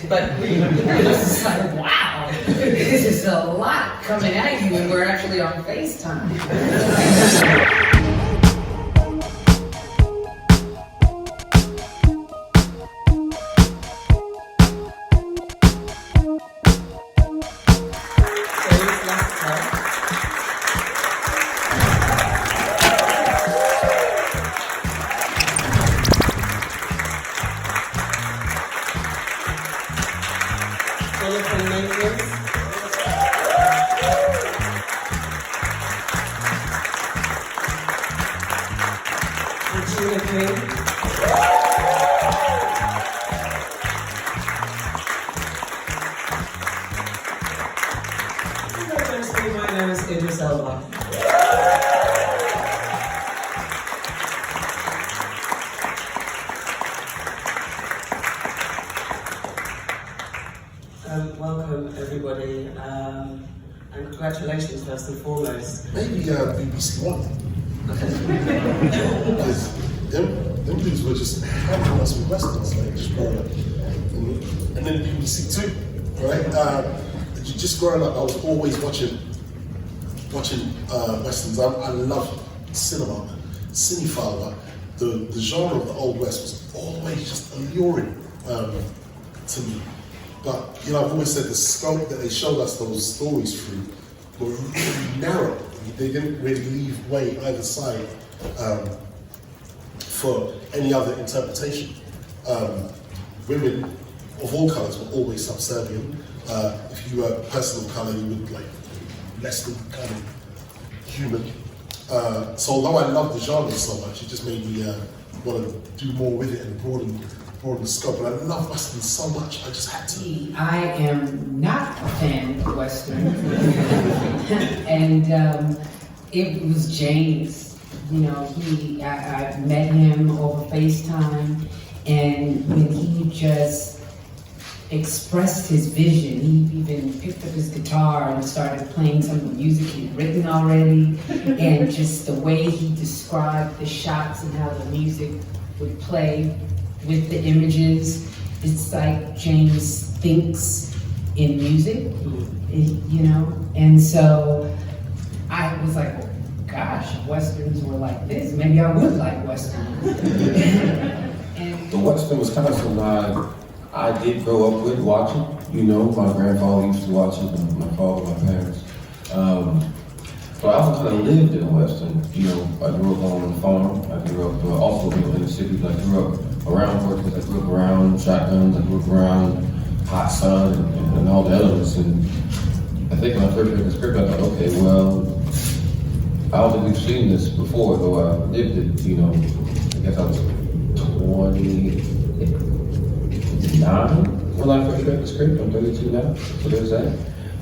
But it's like, wow, this is a lot coming at you when we're actually on FaceTime. Regina King. My name is Idris Elba. Welcome everybody, and congratulations first and foremost. Maybe BBC One. Because them dudes were just hammering us with westerns, like just growing up. And then BBC Two, right? Just growing up, I was always watching westerns. I love cinema, cinephile. The genre of the Old West was always just alluring to me. But you know, I've always said the scope that they showed us those stories through were really narrow. They didn't really leave way either side for any other interpretation. Women of all colours were always subservient. If you were a person of colour, you would like less than kind of human. So although I love the genre so much, it just made me want to do more with it and broaden the scope. And I love Western so much, I just had to. I am not a fan of Western. And it was Jeymes. You know, I met him over FaceTime, and when he just expressed his vision, he even picked up his guitar and started playing some of the music he'd written already, and just the way he described the shots and how the music would play with the images. It's like Jeymes thinks in music, you know? And so I was like, oh, gosh, if Westerns were like this, maybe I would like Western. And the Western was kind of something I did grow up with watching. You know, my grandfather used to watch it, and my father, my parents. But I also kind of lived in a Western. You know, I grew up on a farm. I grew up also in the city, but I grew up around horses. I grew up around shotguns. I grew up around hot sun and all the elements. And I think when I first read the script, I thought, okay, well, I don't think we've seen this before, though I lived it. You know, I guess I was 29 when I first read the script. I'm 32 now, so there's that.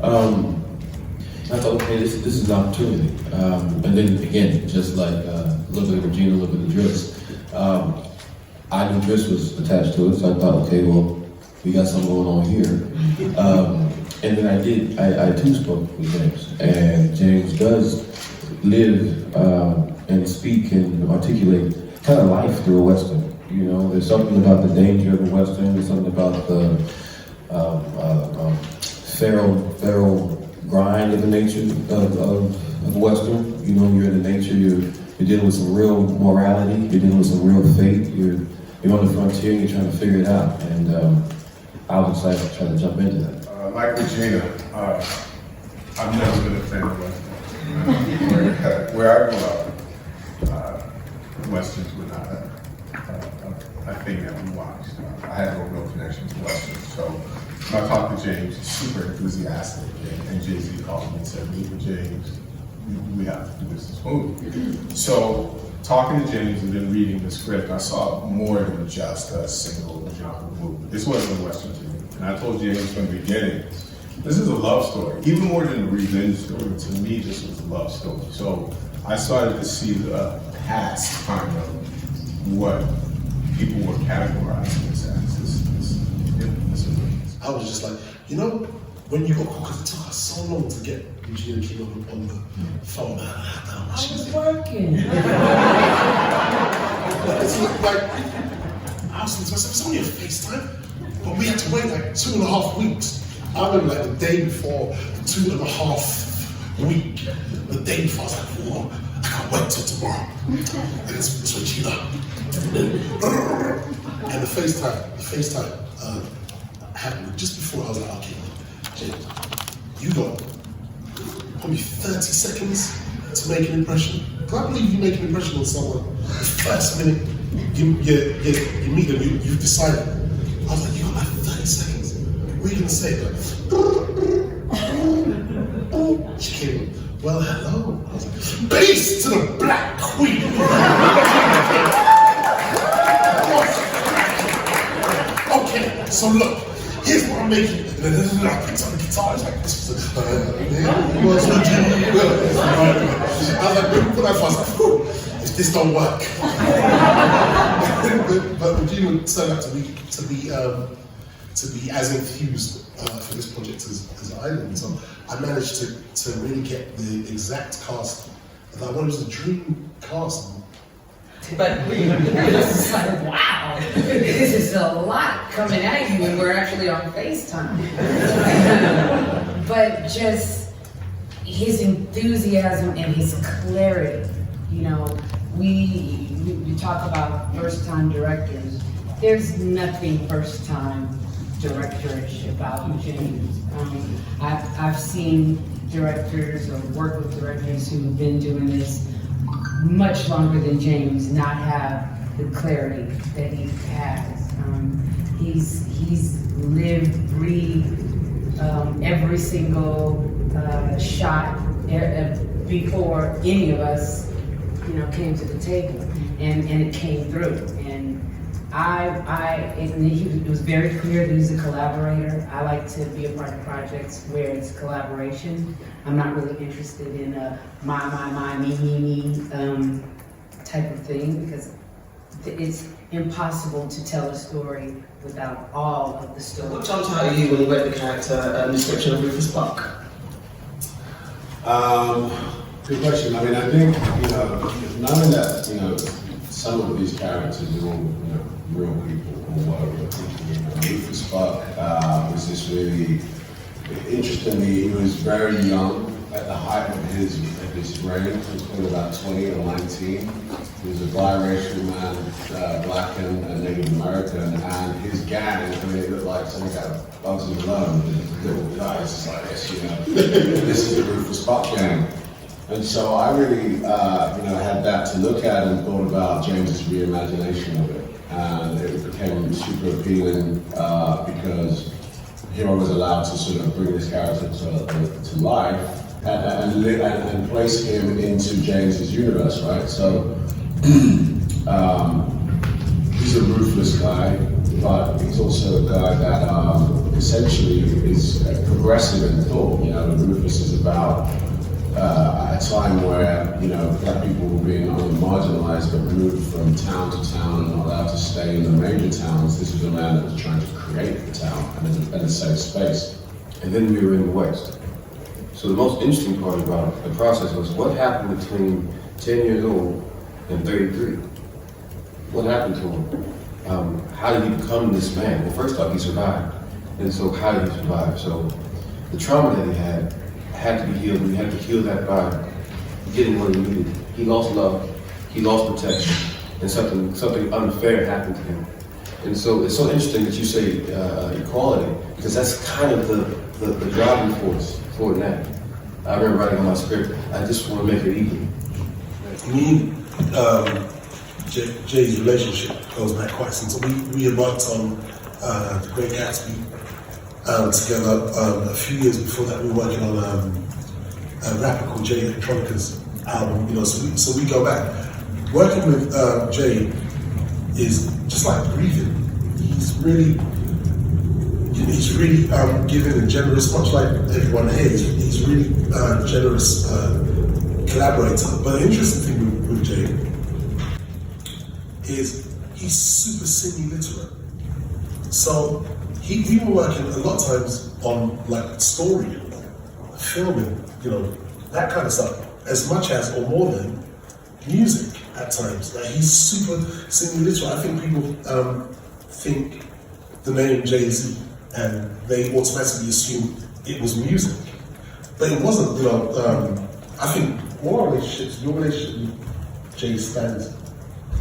I thought, okay, this is an opportunity. And then again, just like a little bit of Regina, a little bit of Idris, I knew Idris was attached to it, so I thought, okay, well, we got something going on here. And then I too spoke with Jeymes, and Jeymes does live and speak and articulate kind of life through a Western. You know, there's something about the danger of a Western, there's something about the feral grind of the nature of Western. You know, you're in the nature, you're dealing with some real morality, you're dealing with some real fate, you're on the frontier, you're trying to figure it out. And I was excited to try to jump into that. Like Regina, I've never been a fan of Western. Where I grew up, Westerns were not a thing that we watched. I had no real connection to Westerns. So when I talked to Jeymes, he's super enthusiastic, and Jay-Z called me and said, meet with Jeymes, we have to do this movie. So talking to Jeymes and then reading the script, I saw more than just a single genre movie. This wasn't a Western to me. And I told Jeymes from the beginning, this is a love story. Even more than a revenge story, to me, this was a love story. So I started to see the past kind of what people were categorizing this as. This is I was just like, you know, when you got called, because it took us so long to get Regina King on the phone. I was working. It's like, I was thinking to myself, it's only a FaceTime. But we had to wait like 2.5 weeks. I remember like the day before, the 2.5 week, the day before, I was like, whoa, I can't wait till tomorrow. And it's Regina. And the FaceTime happened just before I was like, okay, James, you got probably 30 seconds to make an impression. Because I believe you make an impression on someone, the first minute you meet them, you've decided. I was like, you got like 30 seconds. What are you going to say? Like, she came in, well, hello. I was like, peace to the Black Queen. Okay, so look, here's what I'm making. And then I picked up the guitar, it's like, this was I was like, put that fast, like, if this don't work. but Regina turned out to be as enthused for this project as I did. So I managed to really get the exact cast that I wanted. It was a dream cast. But it's like, wow, this is a lot coming at you when we're actually on FaceTime. But just his enthusiasm and his clarity, you know, we talk about first-time directors. There's nothing first-time directorish about James. I've seen directors or worked with directors who've been doing this much longer than James not have the clarity that he has. He's lived, breathed every single shot before any of us, you know, came to the table, and it came through. And it was very clear that he's a collaborator. I like to be a part of projects where it's collaboration. I'm not really interested in a my, me type of thing, because it's impossible to tell a story without all of the story. What jumped out at you when you read the character description of Rufus Buck? Good question. I mean, I think, you know, knowing that, you know, some of these characters are all, you know, real people or whatever. Rufus Buck was just really, interestingly, he was very young at the height of his reign. He was probably about 20 or 19. He was a biracial man, black and Native American, and his gang, I mean, it looked like something out of Bugs in the Lone, with little guys like this, you know. This is the Rufus Buck gang. And so I really, you know, had that to look at and thought about James's reimagination of it. And it became super appealing because here I was allowed to sort of bring this character to life and place him into James's universe, right? So he's a ruthless guy, but he's also a guy that essentially is progressive in thought. You know, Rufus is about a time where, you know, black people were being not only marginalized but moved from town to town and not allowed to stay in the major towns. This was a man that was trying to create the town and a safe space. And then we were in the West. So the most interesting part about the process was what happened between 10 years old and 33. What happened to him? How did he become this man? Well, first off, he survived. And so how did he survive? So the trauma that he had to be healed. We had to heal that by getting what he needed. He lost love, he lost protection, and something unfair happened to him. And so it's so interesting that you say equality, because that's kind of the driving force for Nat. I remember writing on my script, I just want to make it equal. Me and Jay's relationship goes back quite since we had worked on The Great Gatsby together. A few years before that, we were working on a rapper called Jay Electronica's album. You know, so we go back. Working with Jay is just like breathing. He's really giving and generous, much like everyone here. He's really generous collaborator. But the interesting thing with Jay is he's super semi-literate. So we were working a lot of times on like story, filming, you know, that kind of stuff, as much as or more than music at times. Like he's super semi-literate. I think people think the name Jay-Z, and they automatically assumed it was music. But it wasn't, you know. I think your relationship with Jay spans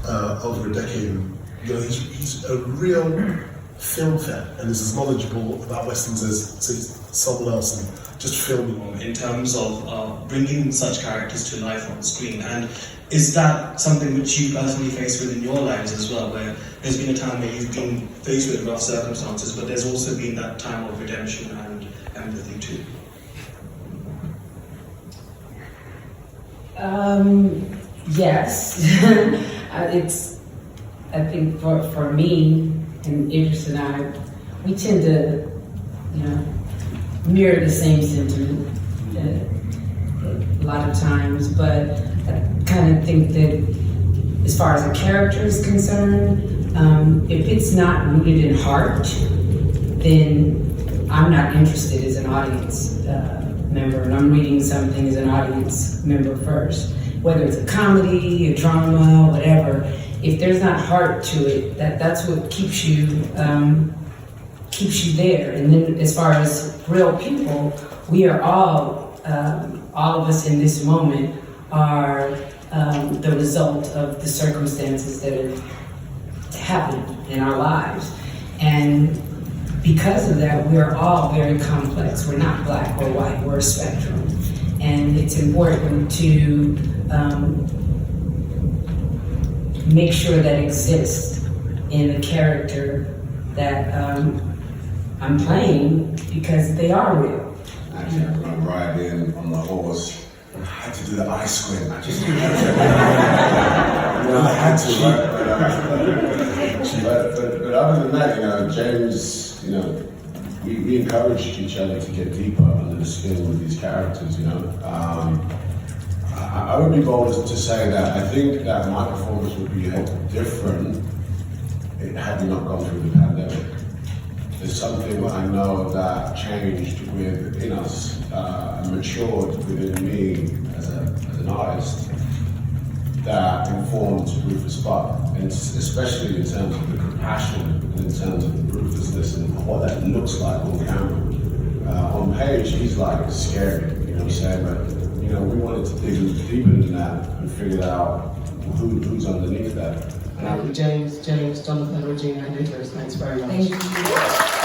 over a decade. You know, he's a real film fan and is as knowledgeable about westerns as someone else, and just filming on it. In terms of bringing such characters to life on screen, and is that something which you personally face with in your lives as well, where there's been a time where you've been faced with rough circumstances, but there's also been that time of redemption and empathy too? Yes. I think for me and Idris and I, we tend to, you know, mirror the same sentiment a lot of times, but I kind of think that as far as the character is concerned, if it's not rooted in heart, then I'm not interested as an audience member, and I'm reading something as an audience member first. Whether it's a comedy, a drama, whatever, if there's not heart to it, that's what keeps you there. And then as far as real people, we are all of us in this moment are the result of the circumstances that have happened in our lives. And because of that, we are all very complex. We're not black or white, we're a spectrum. And it's important to make sure that exists in the character that I'm playing, because they are real. Actually, I'm going to ride in on the horse. I had to do the eye squint. I just had to. But other than that, you know, James, you know, we encouraged each other to get deeper under the skin with these characters, you know. I would be bold to say that I think that my performance would be different had we not gone through the pandemic. There's something I know that changed within us and matured within me as an artist that informed Rufus Buck, and especially in terms of the compassion, and in terms of the ruthlessness and what that looks like on camera. On page, he's like scary, you know what I'm saying? But you know, we wanted to dig deeper than that and figure out who's underneath that. James, Jonathan, Regina, and Idris, thanks very much. Thank you.